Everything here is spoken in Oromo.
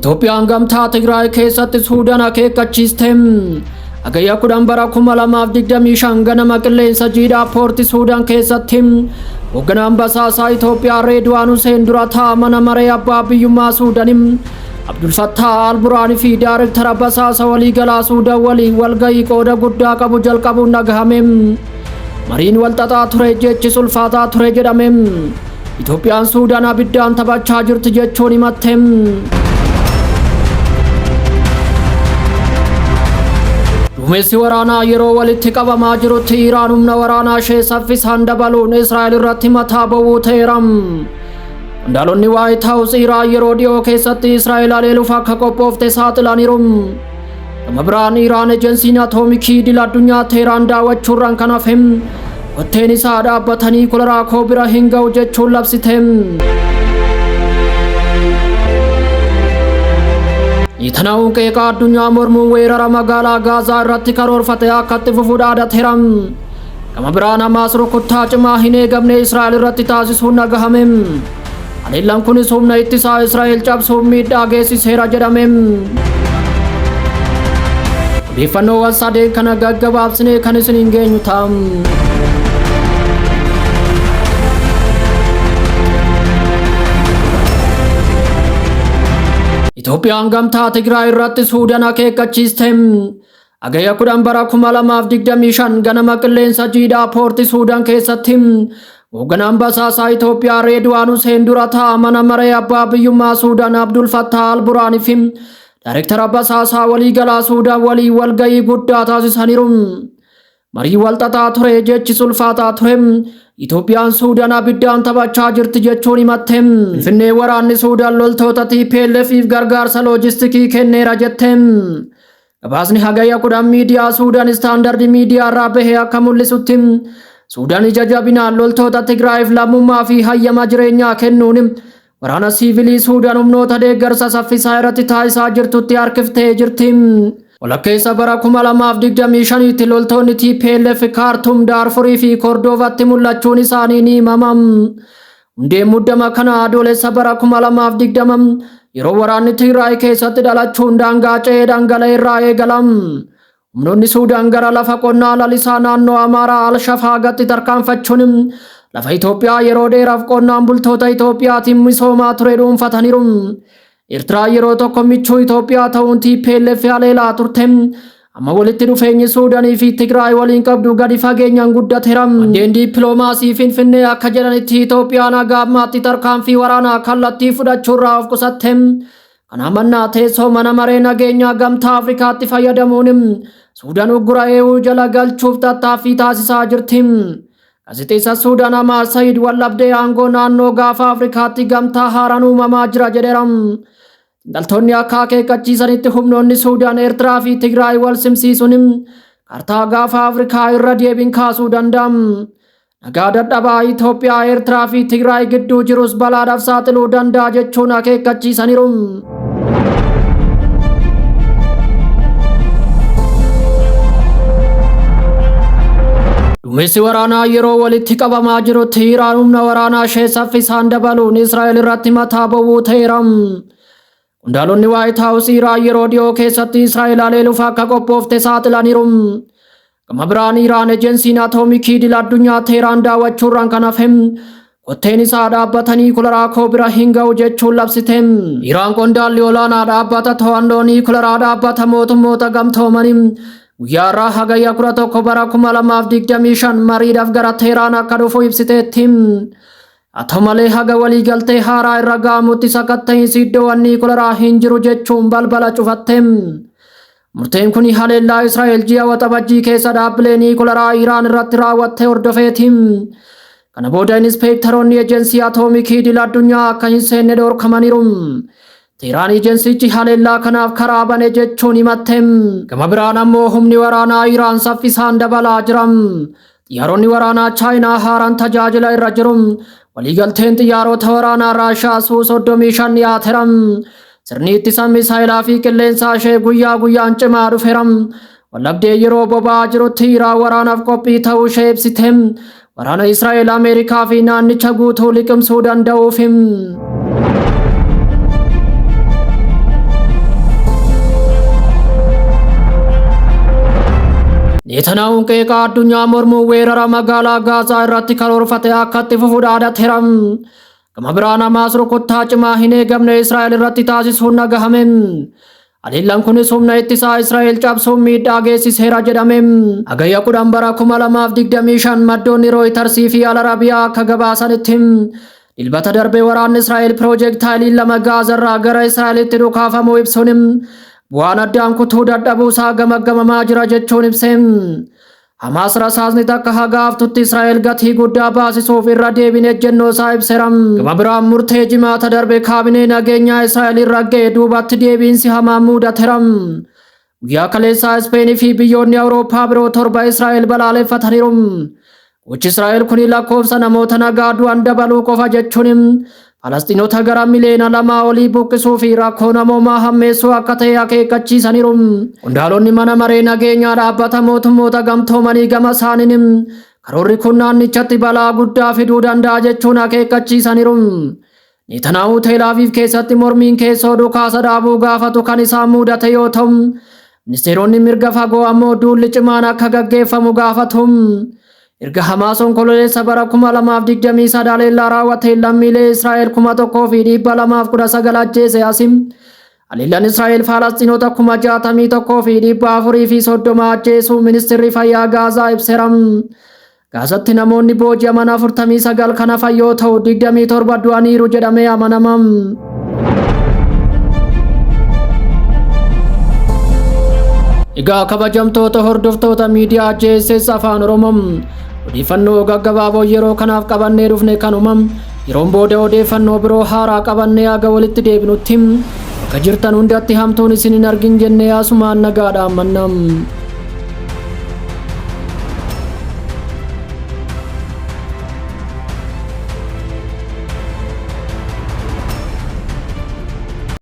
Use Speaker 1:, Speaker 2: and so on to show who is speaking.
Speaker 1: Itoophiyaan gamtaa Tigraay keessatti Suudaan akeekkachiistem. Agayya kudhan bara 2025 ganama qilleensa jiidhaa poorti Suudaan keessatti hoogganaan basaasaa Itoophiyaa Reedwaan Huseen dura taa'aa mana maree abbaa biyyummaa Suudaan Abdul Fattah al-Burhaanii fi Daayireektara basaasa waliigalaa Suudaan waliin walgahii qooda guddaa qabu jalqabuun dhagahame. Mariin walxaxaa ture jechi sulfaataa ture jedhame. Itoophiyaan Suudaan abiddaan taphachaa jirti jechuun himatte. Duumessi waraanaa yeroo walitti qabamaa jirutti Iraan humna waraanaa ishee saffisaan dabaluun Israa'el irratti mataa ba'uu ta'eera. Qondaalonni White House Iraan yeroo dhiyoo keessatti Israa'el haleeluuf akka qophoofte saaxilaniiru. Gama biraan Iraan ejensiin atoomikii idil addunyaa Teheraan daawwachuurraan kan hafe watteen isaa dhaabbatanii kolaraakoo bira hin ga'u jechuun labsite. Itanaa'uun qeeqaa addunyaa mormuun weerara magaalaa Gaazaa irratti karoorfate akka itti fufu dhaadateera. Gama biraan Hamaas rukuttaa cimaa hin eegamne Israa'el irratti taasisuun dhagahame. Haleellaan kunis humna ittisaa Israa'el cabsuun miidhaa geessiseera jedhame. Odeeffannoowwan sadeen kana gaggabaabsinee kan isiniin geenyu ta'a. Itoophiyaan gamtaa Tigraay irratti Suudaan akeekkachiiste. Agayya kudhan bara 2025 ganama qilleensa jiidhaa poorti Suudaan keessatti hoogganaan basaasaa Itoophiyaa Reedwaan Huseen dura taa'aa mana maree abbaa biyyummaa Suudaan Abdul Fattah al-Burhaanii fi Daayireektara basaasaa waliigalaa Suudaan waliin walgahii guddaa taasisaniiru. Marii walxaxaa ture jechi sulfaataa ture. Itoophiyaan Suudaan abiddaan taphachaa jirti jechuun himatte. Finfinnee waraanni Suudaan loltoota TPLF'if gargaarsa loojistikii kenneera jette. Gabaasni hagayya kudhan miidiyaa Suudaan Istaandard miidiyaa irraa bahe akka mul'isutti Suudaan ija jabinaan loltoota Tigraayiif lammummaa fi hayyama jireenyaa kennuun waraana siivilii Suudaan humnoota deeggarsa saffisaa irratti taasisaa jirtutti harkiftee jirti. Walakkeessa bara 2025 loltoonni TPLF Kaartum, Daarfurii fi Kordovaatti mul'achuun isaanii ni himama. Hundeen muddama kana adoolessa bara 2020 yeroo waraanni Tigraay keessatti dhalachuun daangaa ce'ee dhangala'e irraa eegalam. Humnoonni Suudaan gara lafa qonnaa lalisaa naannoo Amaaraa Al-Shafaagatti tarkaanfachuun lafa Itoophiyaa yeroo dheeraaf qonnaan bultoota Itoophiyaatiin misoomaa ture dhuunfataniiru. Eertiraan yeroo tokko michuu Itoophiyaa ta'uun TPLF haleelaa turte. Amma walitti dhufeenyi Suudaanii fi Tigraay waliin qabdu gadi fageenyaan guddateera. Maddeen dippiloomaasii Finfinnee akka jedhanitti Itoophiyaan haga ammaatti tarkaanfii waraanaa kallattii fudhachuurraa of qusatte. Kana mannaa teessoo mana maree nageenyaa gamtaa Afrikaatti fayyadamuun Suudaan uggura EU jala galchuuf tattaaffii taasisaa jirti. Gaazexeessa Suudaan Amaar Sayid wallabdee aangoo naannoo gaafa Afrikaatti gamtaa haaraan uumamaa jira jedheera. Xiinxaltoonni akka akeekkachiisanitti humnoonni Suudaan Eertiraa fi Tigraay wal simsiisuun kaartaa gaafa Afrikaa irra deebiin kaasuu danda'a. Nagaa dadhabaa Itoophiyaa Eertiraa fi Tigraay gidduu jirus balaadhaaf saaxiluu danda'a jechuun akeekkachiisaniiru. Duumessi waraanaa yeroo walitti qabamaa jirutti Iraan humna waraanaa ishee saffisaan dabaluun Israa'el irratti mataa ba'uu ta'eera. Qondaalonni White House Iraan yeroo dhiyoo keessatti Israa'el haleeluuf akka qophoofte saaxilaniiru. Gama biraan Iraan ejensiin atoomikii idil addunyaa Teheraan daawwachuurraan kan hafe watteen isaa dhaabbatanii kolaraakoo bira hin ga'u jechuun labsite. Iraan qondaalli olaanaa dhaabbata to'annoo niikuleeraa dhaabbata mootummoota gamtoomanii guyyaa irraa hagayya 11 bara 2025 mariidhaaf gara Teheraan akka dhufu ibsiteetti. Haa ta'u malee haga waliigaltee haaraa irra ga'amutti sakatta'iinsi iddoowwan niikuleeraa hin jiru jechuun balbala cufatte. Murteen kun haleellaa Israa'el ji'a waxabajjii keessa dhaabbilee niikuleeraa Iraan irratti raawwatte hordofeeti. Kana booda inspeektaroonni ejensii atoomikii idil addunyaa akka hin seenne dhorkamaniiru. Teheraan ejensichi haleellaa kanaaf karaa bane jechuun himatte. Gama biraan ammoo humni waraanaa Iraan saffisaan dabalaa jira. Xiyyaaronni waraanaa Chaayinaa haaraan tajaajila irra jiru. Waliigalteen xiyyaarota waraanaa Raashiyaa Su-35 dhiyaateera. Sirni ittisa misaayilaa fi qilleensaa ishee guyyaa guyyaan cimaa dhufeera. Wallabdee yeroo boba'aa jirutti Iraan waraanaaf qophii ta'uu ishee ibsite. Waraana Israa'el Ameerikaa fi naannicha guutuu liqimsuu danda'uuf. Netanyahuun qeeqaa addunyaa mormuu weerara magaalaa Gaazaa irratti karoorfate akka itti fufu dhaadateeram. Gama biraan Hamaas rukuttaa cimaa hin eegamne Israa'el irratti taasisuun dhagahamem. Haleellaan kunis humna ittisaa Israa'el cabsuun miidhaa geessiseera jedhamem. Hagayya 10 bara 2025 maddoonni Rooyitarsii fi Al Arabiyaa akka gabaasanitti dilbata darbee waraanni Israa'el piroojeektaayiliin 2 Gaazaa irraa gara Israa'elitti dhukaafamuu ibsuun bu'aan addaan kutuu dadhabuusaa gamaggamamaa jira jechuun ibsem. Hamaas rasaasni takka hagaaftutti Israa'el gatii guddaa baasisuuf irra deebine ejjennoo isaa ibseram. Gama biraan murtee jimaata darbe kaabinee nageenyaa Israa'el irra ga'e duubatti deebiinsi hamaan mudateeram. Guyyaa kaleessaa Ispeenii fi biyyoonni Awurooppaa biroo 7 Israa'el balaaleffataniiru. Gochi Israa'el kun lakkoofsa namoota nagaa du'an dabaluu qofa jechuun Falastiinota gara miliyoona 2 olii buqqisuu fi rakkoo namoomaa hammeessuu akka ta'e akeekkachiisaniiru. Qondaalonni mana maree nageenyaa dhaabbata mootummoota gamtoomanii gama isaaniin karoorri kun naannichatti balaa guddaa fiduu danda'a jechuun akeekkachiisaniiru. Netanyaahuu Teel Aviv keessatti mormiin keessoo dhukaasa dhaabuu gaafatu kan isaan mudate yoo ta'u, ministeeronni mirga fagoo ammoo duulli cimaan akka gaggeeffamu gaafatu. Erga Hamaas onkololeessa bara 2023 haleellaa raawwateen lammiilee Israa'el 1,219 ajjeese asim. Haleellaan Israa'el Falastiinota 61,430 ajjeesuu ministeerri fayyaa Gaazaa ibseeram. Gaazatti namoonni booji'aman 49 kan hafan yoo ta'u 27 du'aniiru jedhamee amanamam. Egaa kabajamtoota hordoftoota miidiyaa JSS Afaan Oromoo odeeffannoo gaggabaaboo yeroo kanaaf qabannee dhufne kanumam. Yeroon booda odeeffannoo biroo haaraa qabannee aga walitti deebinutti bakka jirtan hundatti hamtuun isin hin argin jennee asumaan nagaadhaan mannam.